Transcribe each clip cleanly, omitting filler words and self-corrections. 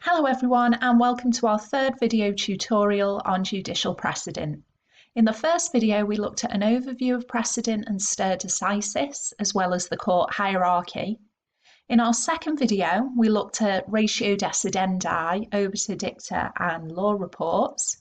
Hello everyone and welcome to our third video tutorial on judicial precedent. In the first video we looked at an overview of precedent and stare decisis as well as the court hierarchy. In our second video we looked at ratio decidendi, obiter dicta and law reports.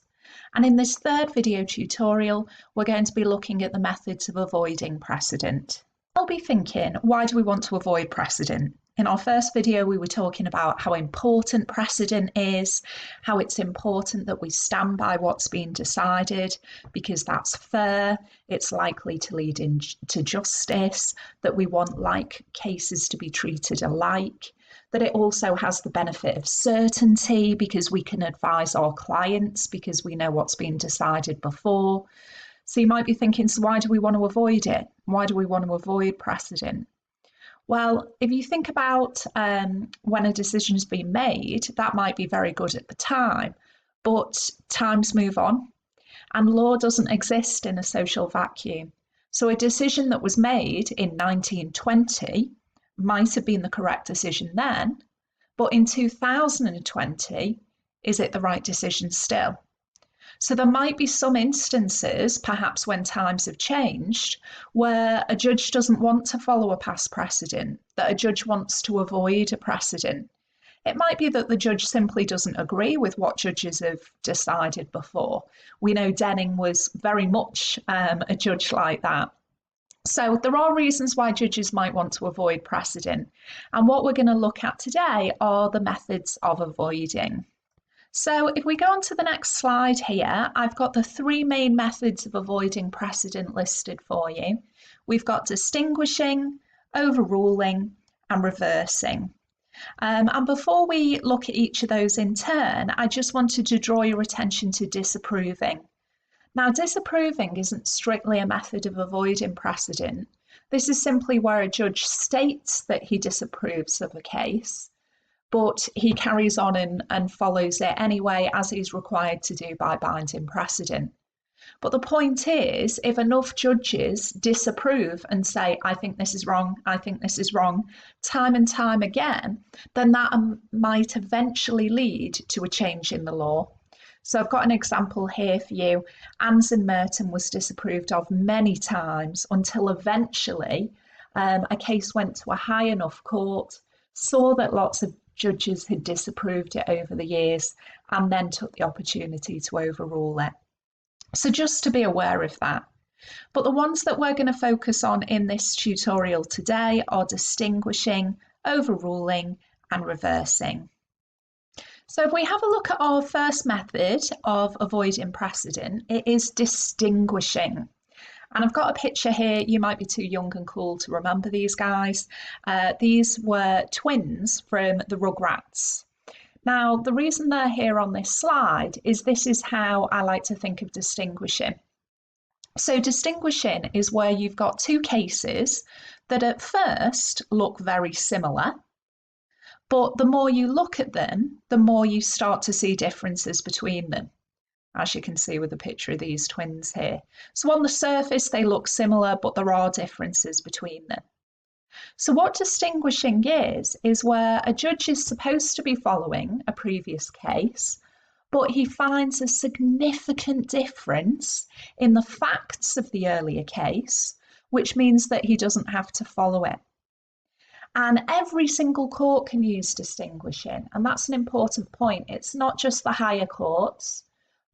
And in this third video tutorial we're going to be looking at the methods of avoiding precedent. I'll be thinking, why do we want to avoid precedent? In our first video, we were talking about how important precedent is, how it's important that we stand by what's been decided because that's fair, it's likely to lead to justice, that we want like cases to be treated alike, that it also has the benefit of certainty because we can advise our clients because we know what's been decided before. So you might be thinking, so why do we want to avoid it? Why do we want to avoid precedent? Well, if you think about when a decision has been made, that might be very good at the time, but times move on and law doesn't exist in a social vacuum. So a decision that was made in 1920 might have been the correct decision then, but in 2020, is it the right decision still? So there might be some instances, perhaps when times have changed, where a judge doesn't want to follow a past precedent, that a judge wants to avoid a precedent. It might be that the judge simply doesn't agree with what judges have decided before. We know Denning was very much a judge like that. So there are reasons why judges might want to avoid precedent. And what we're going to look at today are the methods of avoiding. So if we go on to the next slide here, I've got the three main methods of avoiding precedent listed for you. We've got distinguishing, overruling, and reversing. And before we look at each of those in turn, I just wanted to draw your attention to disapproving. Now, disapproving isn't strictly a method of avoiding precedent. This is simply where a judge states that he disapproves of a case, but he carries on and follows it anyway, as he's required to do by binding precedent. But the point is, if enough judges disapprove and say, I think this is wrong, I think this is wrong, time and time again, then that might eventually lead to a change in the law. So I've got an example here for you. Anson Merton was disapproved of many times until eventually a case went to a high enough court, saw that lots of judges had disapproved it over the years and then took the opportunity to overrule it. So just to be aware of that. But the ones that we're going to focus on in this tutorial today are distinguishing, overruling, and reversing. So if we have a look at our first method of avoiding precedent, it is distinguishing. And I've got a picture here. You might be too young and cool to remember these guys. These were twins from the Rugrats. Now, the reason they're here on this slide is this is how I like to think of distinguishing. So distinguishing is where you've got two cases that at first look very similar, but the more you look at them, the more you start to see differences between them, as you can see with the picture of these twins here. So on the surface, they look similar, but there are differences between them. So what distinguishing is where a judge is supposed to be following a previous case, but he finds a significant difference in the facts of the earlier case, which means that he doesn't have to follow it. And every single court can use distinguishing, and that's an important point. It's not just the higher courts.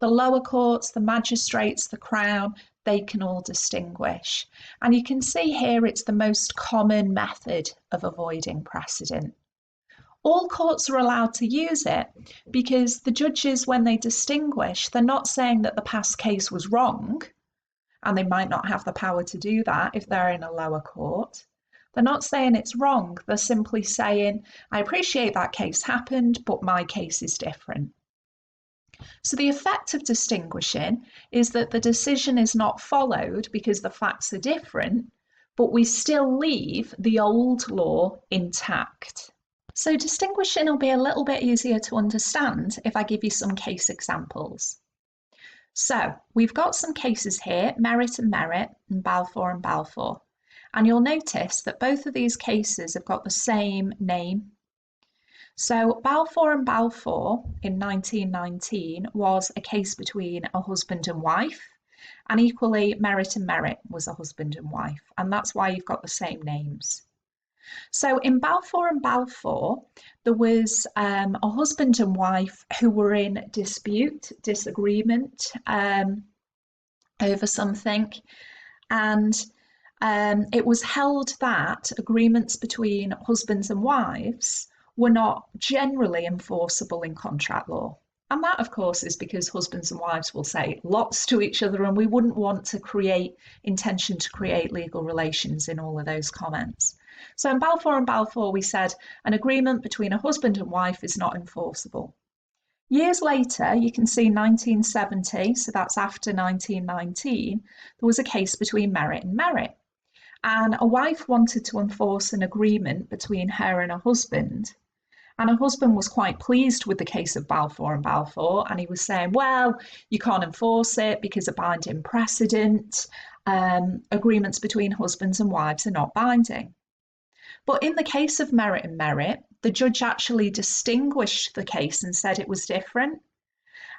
The lower courts, the magistrates, the Crown, they can all distinguish. And you can see here it's the most common method of avoiding precedent. All courts are allowed to use it because the judges, when they distinguish, they're not saying that the past case was wrong, and they might not have the power to do that if they're in a lower court. They're not saying it's wrong. They're simply saying, I appreciate that case happened, but my case is different. So the effect of distinguishing is that the decision is not followed because the facts are different, but we still leave the old law intact. So distinguishing will be a little bit easier to understand if I give you some case examples. So we've got some cases here, Merritt and Merritt, and Balfour and Balfour. And you'll notice that both of these cases have got the same name. So Balfour and Balfour in 1919 was a case between a husband and wife, and equally Merritt and Merritt was a husband and wife, and that's why you've got the same names. So in Balfour and Balfour, there was a husband and wife who were in disagreement over something, and it was held that agreements between husbands and wives were not generally enforceable in contract law. And that, of course, is because husbands and wives will say lots to each other, and we wouldn't want to create intention to create legal relations in all of those comments. So in Balfour and Balfour, we said an agreement between a husband and wife is not enforceable. Years later, you can see 1970, so that's after 1919, there was a case between Merritt and Merritt. And a wife wanted to enforce an agreement between her and her husband. And her husband was quite pleased with the case of Balfour and Balfour. And he was saying, well, you can't enforce it because of binding precedent. Agreements between husbands and wives are not binding. But in the case of Merritt and Merritt, the judge actually distinguished the case and said it was different.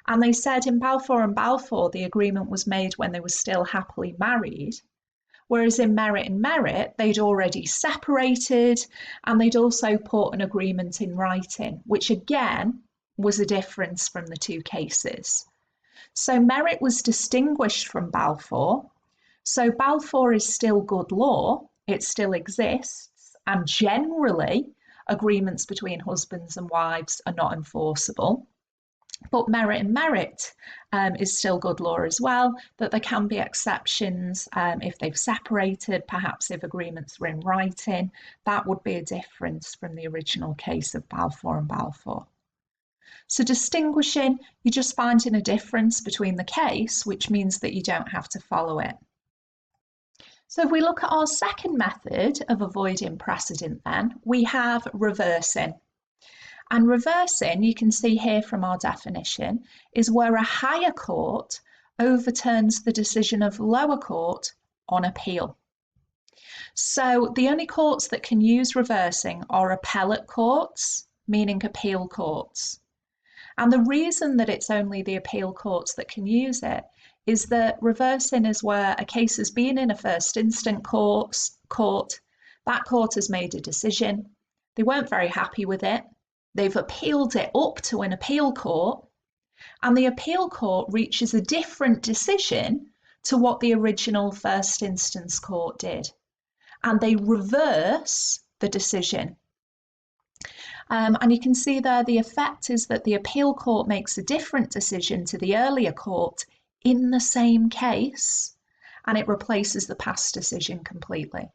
And they said in Balfour and Balfour, the agreement was made when they were still happily married. Whereas in Merritt and Merritt, they'd already separated and they'd also put an agreement in writing, which again was a difference from the two cases. So Merritt was distinguished from Balfour. So Balfour is still good law, it still exists, and generally agreements between husbands and wives are not enforceable. But Merritt and Merritt is still good law as well, that there can be exceptions if they've separated, perhaps if agreements were in writing. That would be a difference from the original case of Balfour and Balfour. So distinguishing, you're just finding a difference between the case, which means that you don't have to follow it. So if we look at our second method of avoiding precedent then, we have reversing. And reversing, you can see here from our definition, is where a higher court overturns the decision of lower court on appeal. So the only courts that can use reversing are appellate courts, meaning appeal courts. And the reason that it's only the appeal courts that can use it is that reversing is where a case has been in a first instance court, that court has made a decision, they weren't very happy with it, they've appealed it up to an appeal court, and the appeal court reaches a different decision to what the original first instance court did. And they reverse the decision. And you can see there the effect is that the appeal court makes a different decision to the earlier court in the same case, and it replaces the past decision completely.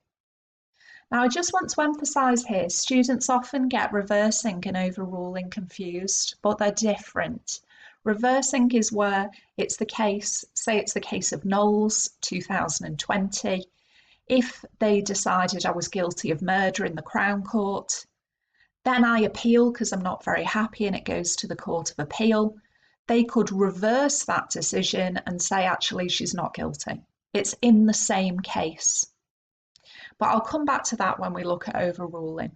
Now, I just want to emphasise here, students often get reversing and overruling confused, but they're different. Reversing is where it's the case, say it's the case of Knowles, 2020. If they decided I was guilty of murder in the Crown Court, then I appeal because I'm not very happy and it goes to the Court of Appeal. They could reverse that decision and say, actually, she's not guilty. It's in the same case. But I'll come back to that when we look at overruling.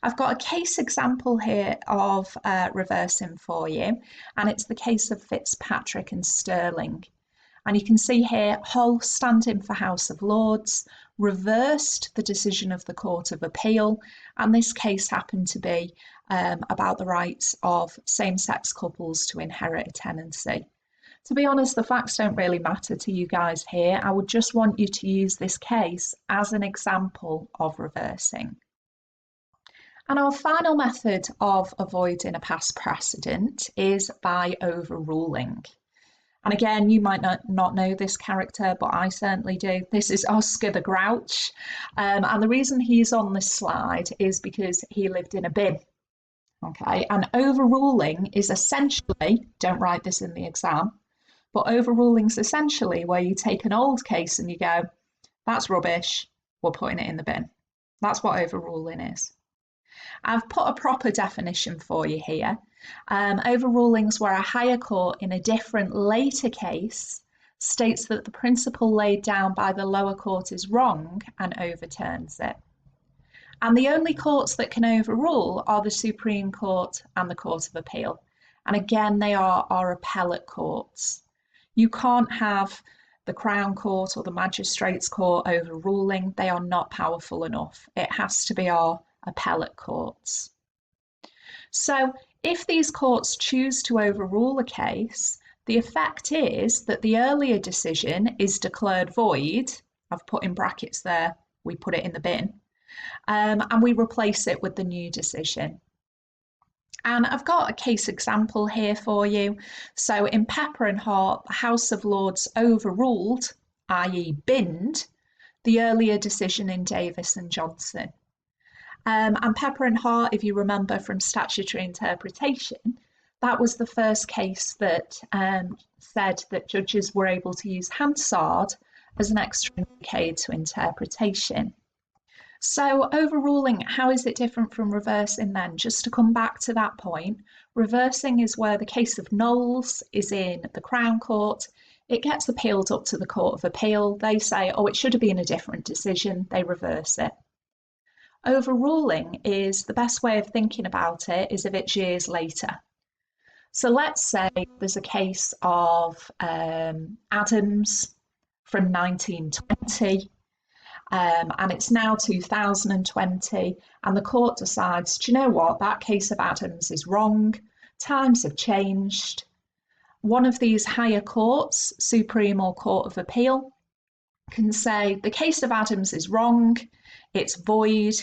I've got a case example here of reversing for you, and it's the case of Fitzpatrick and Sterling. And you can see here, Hull, standing for House of Lords, reversed the decision of the Court of Appeal, and this case happened to be about the rights of same-sex couples to inherit a tenancy. To be honest, the facts don't really matter to you guys here. I would just want you to use this case as an example of reversing. And our final method of avoiding a past precedent is by overruling. And again, you might not know this character, but I certainly do. This is Oscar the Grouch. And the reason he's on this slide is because he lived in a bin. Okay, and overruling is essentially, don't write this in the exam, but overruling is essentially where you take an old case and you go, that's rubbish, we're putting it in the bin. That's what overruling is. I've put a proper definition for you here. Overruling is where a higher court in a different later case states that the principle laid down by the lower court is wrong and overturns it. And the only courts that can overrule are the Supreme Court and the Court of Appeal. And again, they are our appellate courts. You can't have the Crown Court or the Magistrates Court overruling. They are not powerful enough. It has to be our appellate courts. So if these courts choose to overrule a case, the effect is that the earlier decision is declared void. I've put in brackets there, we put it in the bin, and we replace it with the new decision. And I've got a case example here for you. So in Pepper and Hart, the House of Lords overruled, i.e. binned, the earlier decision in Davis and Johnson. And Pepper and Hart, if you remember from statutory interpretation, that was the first case that said that judges were able to use Hansard as an extra aid to interpretation. So overruling, how is it different from reversing then? Just to come back to that point, reversing is where the case of Knowles is in the Crown Court. It gets appealed up to the Court of Appeal. They say, oh, it should have been a different decision. They reverse it. Overruling is the best way of thinking about it is if it's years later. So let's say there's a case of Adams from 1920. And it's now 2020, and the court decides, do you know what, that case of Adams is wrong, times have changed. One of these higher courts, Supreme or Court of Appeal, can say the case of Adams is wrong, it's void,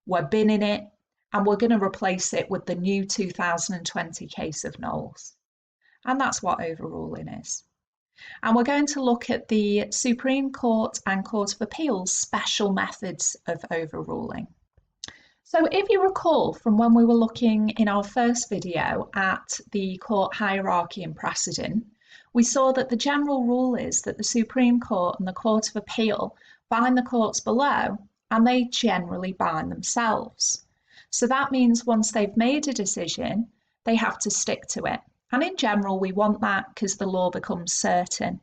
we're binning it, and we're going to replace it with the new 2020 case of Knowles. And that's what overruling is. And we're going to look at the Supreme Court and Court of Appeal's special methods of overruling. So if you recall from when we were looking in our first video at the court hierarchy and precedent, we saw that the general rule is that the Supreme Court and the Court of Appeal bind the courts below, and they generally bind themselves. So that means once they've made a decision, they have to stick to it. And in general, we want that because the law becomes certain.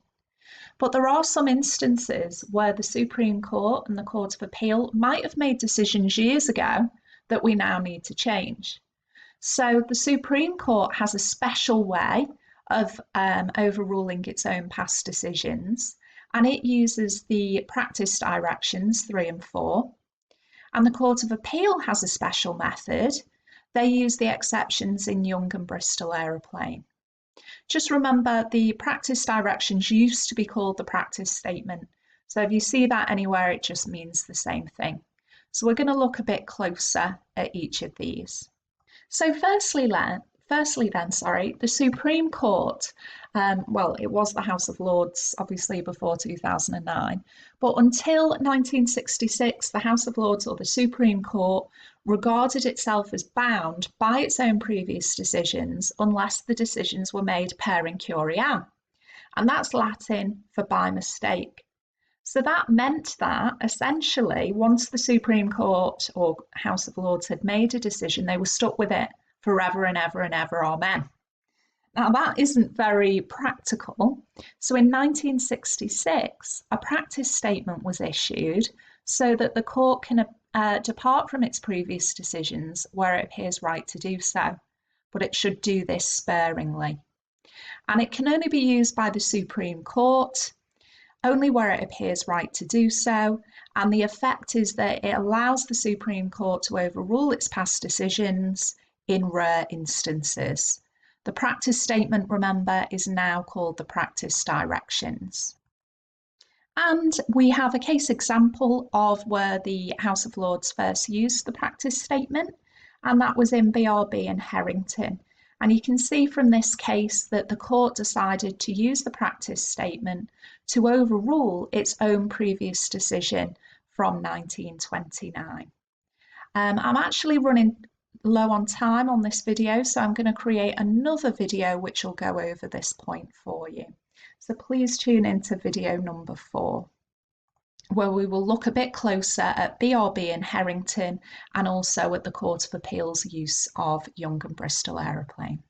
But there are some instances where the Supreme Court and the Court of Appeal might have made decisions years ago that we now need to change. So the Supreme Court has a special way of overruling its own past decisions, and it uses the practice directions 3 and 4. And the Court of Appeal has a special method. They use the exceptions in Young and Bristol Aeroplane. Just remember, the practice directions used to be called the practice statement. So if you see that anywhere, it just means the same thing. So we're going to look a bit closer at each of these. So firstly then, the Supreme Court, well, it was the House of Lords, obviously, before 2009, but until 1966, the House of Lords, or the Supreme Court, regarded itself as bound by its own previous decisions unless the decisions were made per incuriam, and that's Latin for by mistake. So that meant that, essentially, once the Supreme Court or House of Lords had made a decision, they were stuck with it forever and ever and ever, amen. Now that isn't very practical. So in 1966, a practice statement was issued so that the court can depart from its previous decisions where it appears right to do so, but it should do this sparingly. And it can only be used by the Supreme Court, only where it appears right to do so, and the effect is that it allows the Supreme Court to overrule its past decisions in rare instances. The practice statement, remember, is now called the practice directions. And we have a case example of where the House of Lords first used the practice statement, and that was in BRB and Harrington. And you can see from this case that the court decided to use the practice statement to overrule its own previous decision from 1929. I'm actually running low on time on this video, so I'm going to create another video which will go over this point for you. So please tune into video number 4, where we will look a bit closer at BRB and Harrington and also at the Court of Appeal's use of Young and Bristol Aeroplane.